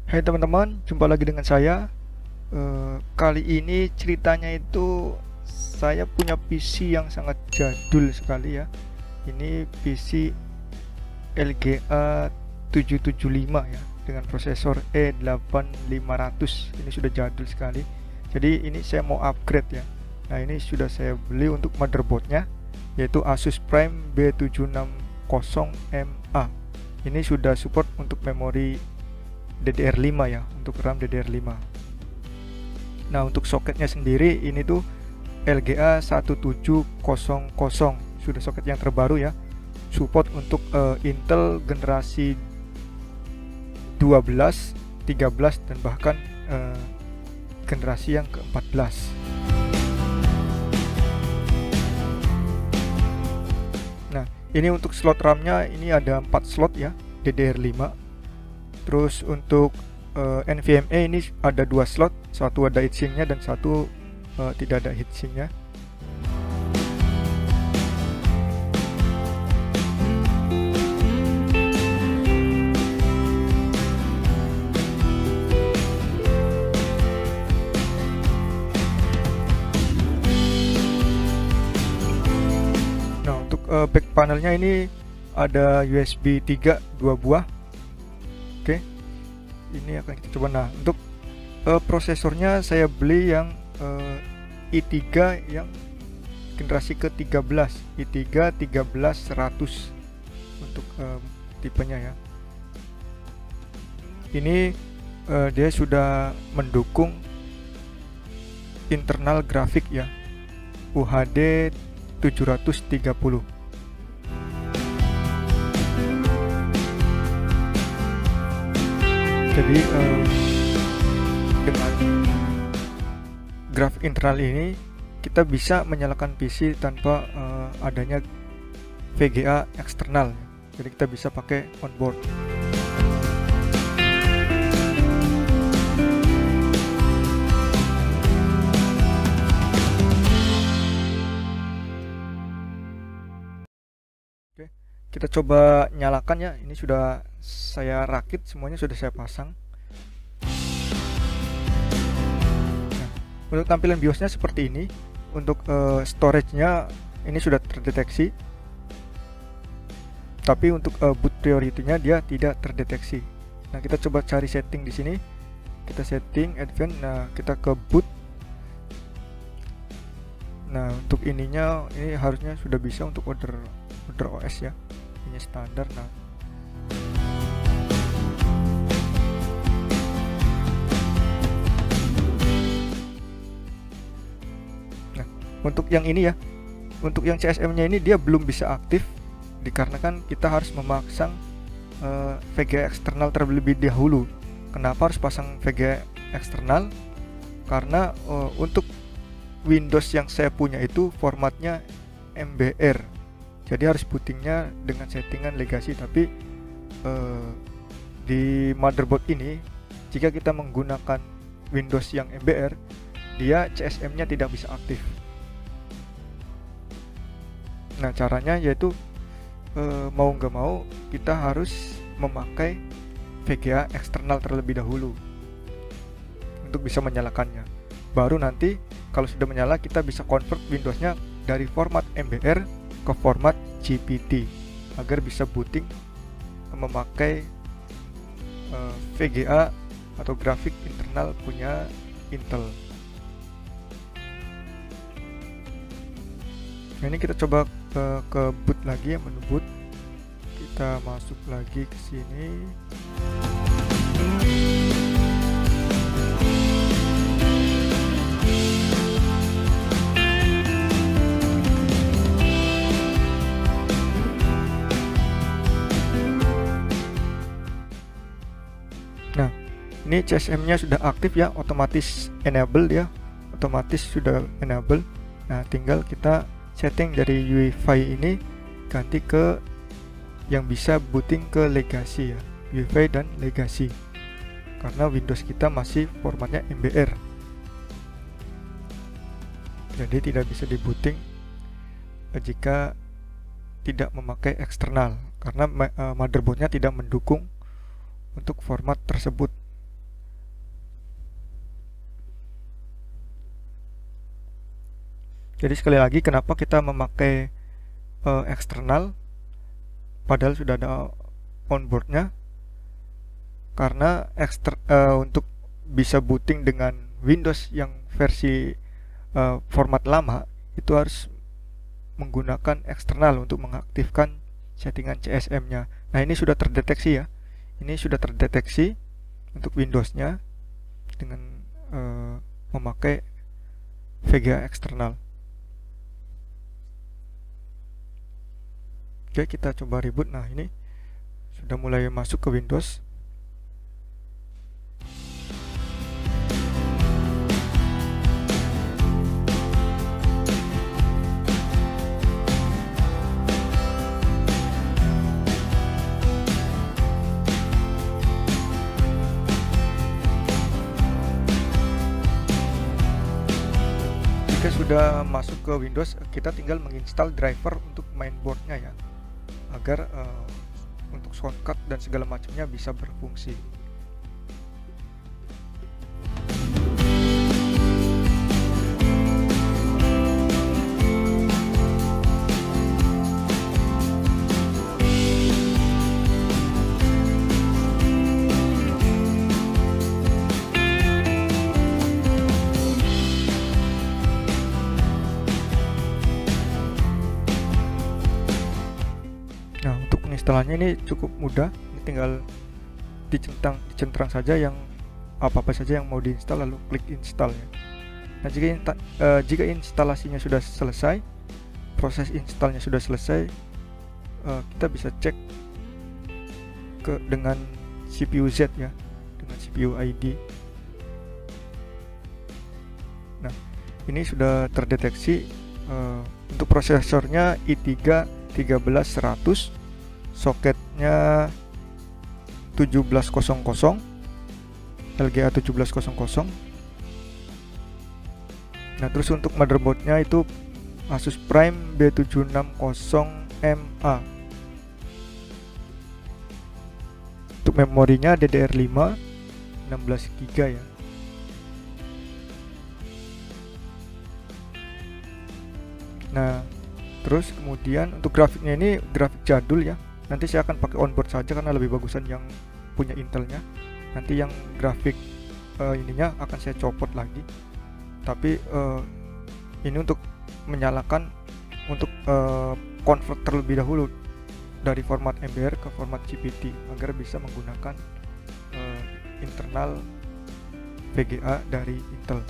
Hai teman-teman, jumpa lagi dengan saya. Kali ini ceritanya itu saya punya PC yang sangat jadul sekali ya. Ini PC LGA 775 ya, dengan prosesor E8500. Ini sudah jadul sekali. Jadi ini saya mau upgrade ya. Nah, ini sudah saya beli untuk motherboardnya, yaitu Asus Prime B760MA. Ini sudah support untuk memori DDR5 ya, untuk RAM DDR5. Nah, untuk soketnya sendiri ini tuh LGA 1700, sudah soket yang terbaru ya. Support untuk Intel generasi 12, 13 dan bahkan generasi yang ke-14. Nah, ini untuk slot RAM-nya ini ada 4 slot ya, DDR5. Terus untuk NVMe ini ada 2 slot, satu ada heatsinknya dan satu tidak ada heatsinknya. Nah, untuk back panelnya ini ada USB 3 2 buah. Oke, ini akan kita coba. Nah, untuk prosesornya saya beli yang i3 yang generasi ke-13, i3 13100 untuk tipenya ya. Ini dia sudah mendukung internal grafik ya, UHD 730. Jadi dengan grafik internal ini kita bisa menyalakan PC tanpa adanya VGA eksternal. Jadi kita bisa pakai onboard. Oke, kita coba nyalakan ya. Ini sudah saya rakit, semuanya sudah saya pasang. Nah, untuk tampilan BIOSnya seperti ini. Untuk storage-nya ini sudah terdeteksi, tapi untuk boot priority-nya dia tidak terdeteksi. Nah, kita coba cari setting di sini. Kita setting advance. Nah, kita ke boot. Nah, untuk ininya ini harusnya sudah bisa untuk order OS ya. Ini standar. Nah, untuk yang ini ya, untuk yang CSM-nya ini dia belum bisa aktif dikarenakan kita harus memasang VGA eksternal terlebih dahulu. Kenapa harus pasang VGA eksternal? Karena untuk Windows yang saya punya itu formatnya MBR, jadi harus bootingnya dengan settingan legacy. Tapi di motherboard ini jika kita menggunakan Windows yang MBR, dia CSM-nya tidak bisa aktif. Nah, caranya yaitu mau nggak mau kita harus memakai VGA eksternal terlebih dahulu untuk bisa menyalakannya. Baru nanti kalau sudah menyala kita bisa convert Windowsnya dari format MBR ke format GPT agar bisa booting memakai VGA atau grafik internal punya Intel. Nah, ini kita coba ke boot lagi ya, menu boot. Kita masuk lagi ke sini. Nah, ini CSM-nya sudah aktif ya, otomatis enable ya, otomatis sudah enable. Nah, tinggal kita setting dari UEFI ini ganti ke yang bisa booting ke legacy ya, UEFI dan legacy, karena Windows kita masih formatnya MBR, jadi tidak bisa di booting jika tidak memakai eksternal, karena motherboardnya tidak mendukung untuk format tersebut. Jadi sekali lagi, kenapa kita memakai eksternal padahal sudah ada onboardnya? Karena untuk bisa booting dengan Windows yang versi format lama, itu harus menggunakan eksternal untuk mengaktifkan settingan CSM-nya. Nah, ini sudah terdeteksi ya. Ini sudah terdeteksi untuk Windows-nya dengan memakai VGA eksternal. Oke, kita coba reboot. Nah, ini sudah mulai masuk ke Windows. Jika sudah masuk ke Windows, kita tinggal menginstal driver untuk mainboardnya ya, agar untuk shortcut dan segala macamnya bisa berfungsi. Nah, untuk penginstalannya ini cukup mudah. Ini tinggal dicentrang saja yang apa-apa saja yang mau diinstal, lalu klik install ya. Nah, jika instalasinya sudah selesai, proses installnya sudah selesai, kita bisa cek dengan CPU Z ya, dengan CPU ID. Nah, ini sudah terdeteksi. Untuk prosesornya i3 13100, soketnya 1700, LGA 1700. Nah, terus untuk motherboardnya itu Asus Prime B760MA. Untuk memorinya DDR5 16GB ya. Nah, terus kemudian untuk grafiknya ini grafik jadul ya. Nanti saya akan pakai onboard saja karena lebih bagusan yang punya Intelnya. Nanti yang grafik ininya akan saya copot lagi. Tapi ini untuk menyalakan, untuk convert terlebih dahulu dari format MBR ke format GPT agar bisa menggunakan internal VGA dari Intel.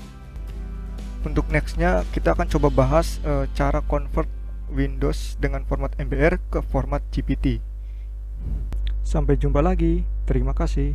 Untuk nextnya kita akan coba bahas cara convert Windows dengan format MBR ke format GPT. Sampai jumpa lagi, terima kasih.